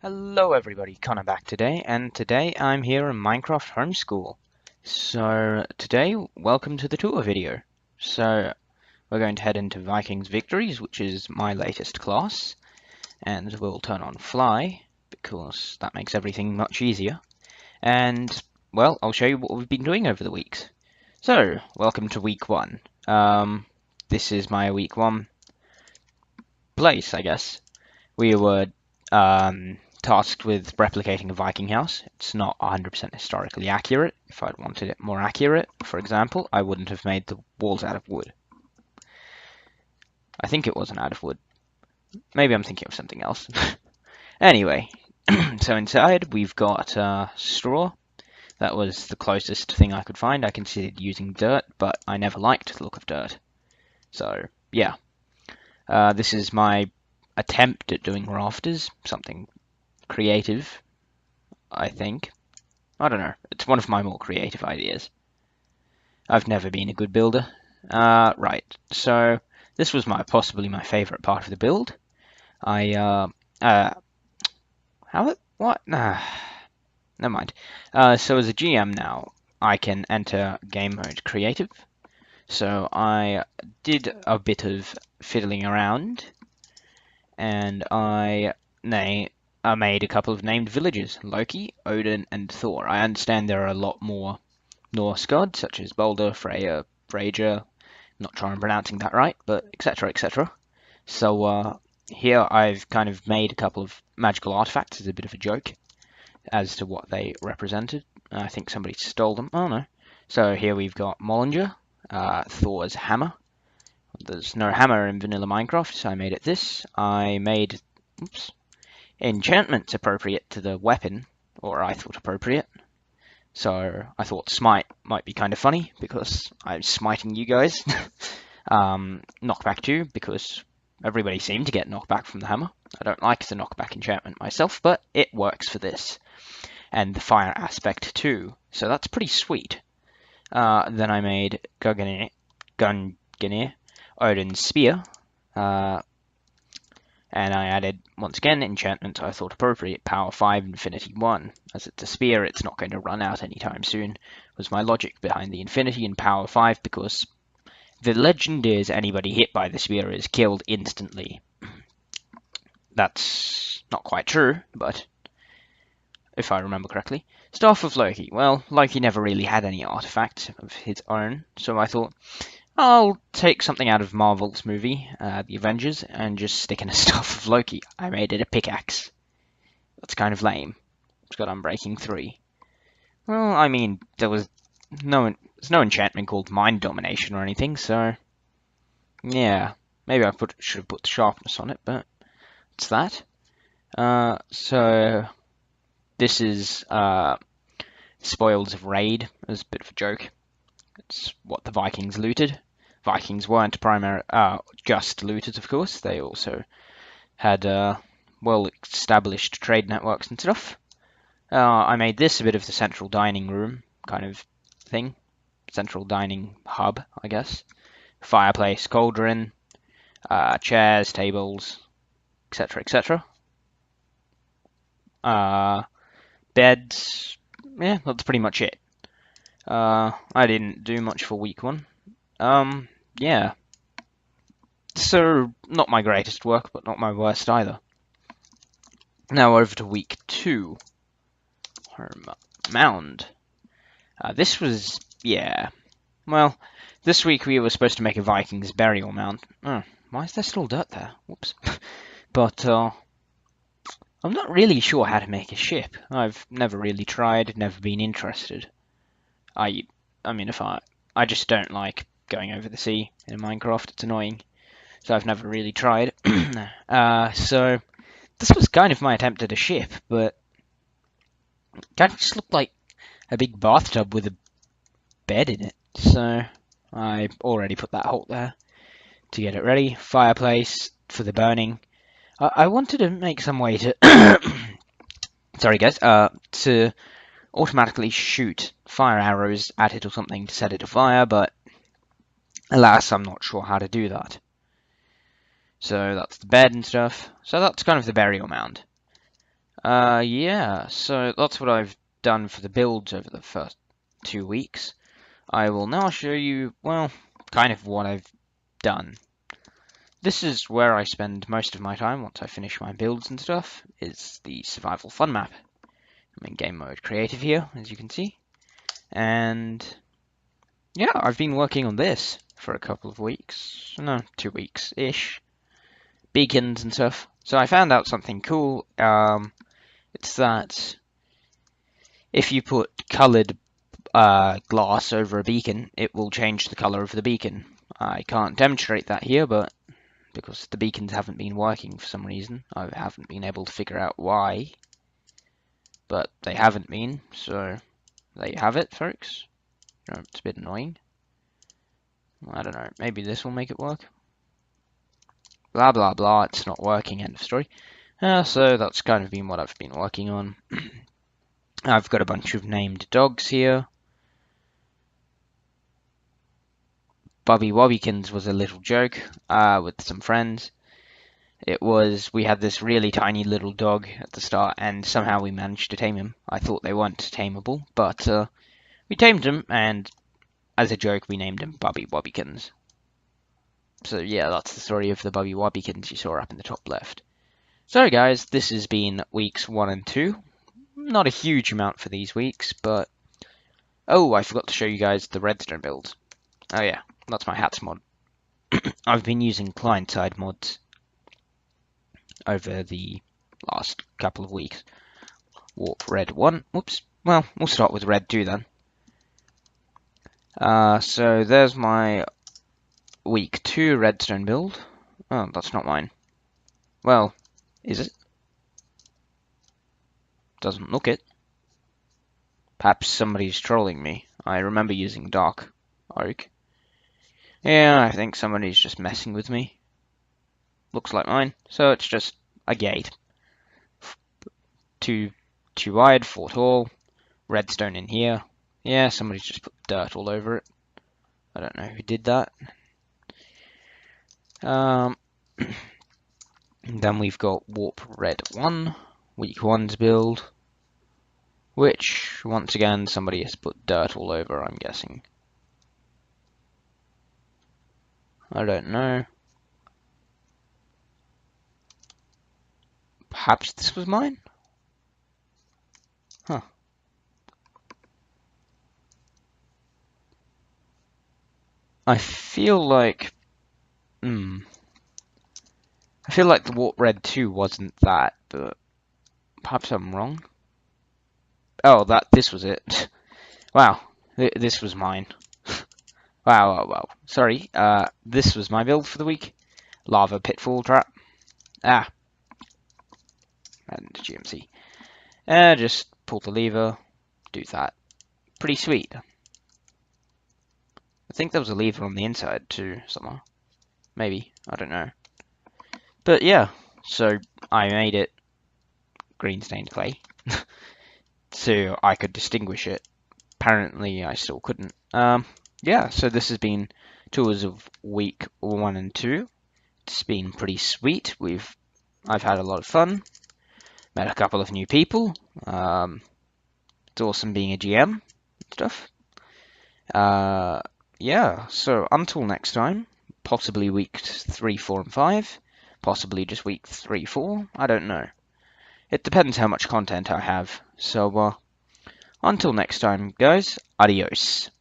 Hello everybody, Connor back today, and today I'm here in Minecraft Homeschool. So today, welcome to the tour video. So we're going to head into Viking Victories, which is my latest class, and we'll turn on Fly, because that makes everything much easier. And, well, I'll show you what we've been doing over the weeks. So, welcome to week 1. This is my week 1 place, I guess. We were tasked with replicating a Viking house. It's not 100% historically accurate. If I'd wanted it more accurate, for example, I wouldn't have made the walls out of wood. I think it wasn't out of wood. Maybe I'm thinking of something else. Anyway, so inside we've got straw. That was the closest thing I could find. I considered using dirt, but I never liked the look of dirt. So, yeah. This is my attempt at doing rafters, something creative, I think. I don't know. It's one of my more creative ideas. I've never been a good builder. Right. So this was possibly my favorite part of the build. What? Nah, never mind. So as a GM now, I can enter game mode creative. So I did a bit of fiddling around, and I made a couple of named villages: Loki, Odin, and Thor. I understand there are a lot more Norse gods, such as Balder, Freya, Freyja. Not sure I'm pronouncing that right, but etc. etc. So here I've kind of made a couple of magical artifacts as a bit of a joke as to what they represented. I think somebody stole them. Oh no. So here we've got Mollinger, Thor's hammer. There's no hammer in vanilla Minecraft, so I made it this. I made enchantments appropriate to the weapon, or I thought appropriate. So I thought smite might be kind of funny because I'm smiting you guys. Knockback 2 because everybody seemed to get knockback from the hammer. I don't like the knockback enchantment myself, but it works for this. And the fire aspect too, so that's pretty sweet. Then I made Gungnir, Odin's spear, and I added, once again, enchantment I thought appropriate, power 5, infinity 1. As it's a spear, it's not going to run out anytime soon, was my logic behind the infinity and power 5, because the legend is anybody hit by the spear is killed instantly. That's not quite true, but if I remember correctly. Staff of Loki. Well, Loki never really had any artifacts of his own, so I thought, I'll take something out of Marvel's movie, The Avengers, and just stick in a Staff of Loki. I made it a pickaxe. That's kind of lame. It's got Unbreaking 3. Well, I mean, there's no enchantment called Mind Domination or anything, so yeah. Maybe should have put the sharpness on it, but it's that. So this is Spoils of Raid as a bit of a joke. It's what the Vikings looted. Vikings weren't just looters, of course. They also had well-established trade networks and stuff. I made this a bit of the central dining room kind of thing. Central dining hub, I guess. Fireplace, cauldron, chairs, tables, etc., etc. Beds. Yeah, that's pretty much it. I didn't do much for week 1. Yeah. So, not my greatest work, but not my worst either. Now over to week 2. Home mound. This was, yeah. Well, this week we were supposed to make a Vikings burial mound. Oh, why is there still dirt there? Whoops. But, I'm not really sure how to make a ship. I've never really tried, never been interested. I mean, I just don't like going over the sea in Minecraft. It's annoying. So I've never really tried. So this was kind of my attempt at a ship, but it kind of just looked like a big bathtub with a bed in it. So I already put that hole there to get it ready. Fireplace for the burning. I wanted to make some way to sorry guys, to automatically shoot fire arrows at it or something to set it afire, but alas, I'm not sure how to do that. So that's the bed and stuff. So that's kind of the burial mound. Yeah, so that's what I've done for the builds over the first 2 weeks. I will now show you, well, kind of what I've done. This is where I spend most of my time once I finish my builds and stuff, is the survival fun map. I'm in game mode creative here, as you can see. And yeah, I've been working on this for a couple of weeks, no, 2 weeks-ish. Beacons and stuff. So I found out something cool. It's that if you put coloured glass over a beacon, it will change the colour of the beacon. I can't demonstrate that here, but because the beacons haven't been working for some reason, I haven't been able to figure out why. But they haven't been, so there you have it, folks. It's a bit annoying. I don't know, maybe this will make it work. Blah blah blah, it's not working, end of story. So that's kind of been what I've been working on. I've got a bunch of named dogs here. Bobby Wobbykins was a little joke with some friends. We had this really tiny little dog at the start, and somehow we managed to tame him. I thought they weren't tameable, but we tamed him, and as a joke, we named him Bobby Wobbykins. So yeah, that's the story of the Bobby Wobbykins you saw up in the top left. Sorry guys, this has been weeks 1 and 2. Not a huge amount for these weeks, but... Oh, I forgot to show you guys the redstone build. Oh yeah, that's my hats mod. I've been using client-side mods over the last couple of weeks. Warp red 1. Whoops. Well, we'll start with red 2 then. So there's my week 2 redstone build. Oh, that's not mine. Well, is it? Doesn't look it. Perhaps somebody's trolling me. I remember using dark oak. Yeah, I think somebody's just messing with me. Looks like mine. So it's just a gate. Two wide, 4 tall. Redstone in here. Yeah, somebody's just put dirt all over it. I don't know who did that. Then we've got warp red 1. Week 1's build. Which, once again, somebody has put dirt all over, I'm guessing. I don't know. Perhaps this was mine? Huh. I feel like... I feel like the warp red 2 wasn't that, but perhaps I'm wrong. Oh, this was it. Wow, this was mine. Wow. Sorry, this was my build for the week. Lava pitfall trap. And GMC. Just pull the lever, do that. Pretty sweet. I think there was a lever on the inside too, somewhere. Maybe, I don't know. But yeah, so I made it green stained clay. So I could distinguish it. Apparently I still couldn't. Yeah, so this has been tours of week 1 and 2. It's been pretty sweet. I've had a lot of fun. Met a couple of new people. It's awesome being a GM and stuff. Yeah, so until next time, possibly weeks 3, 4, and 5. Possibly just week 3, 4. I don't know. It depends how much content I have. So, until next time, guys, adios.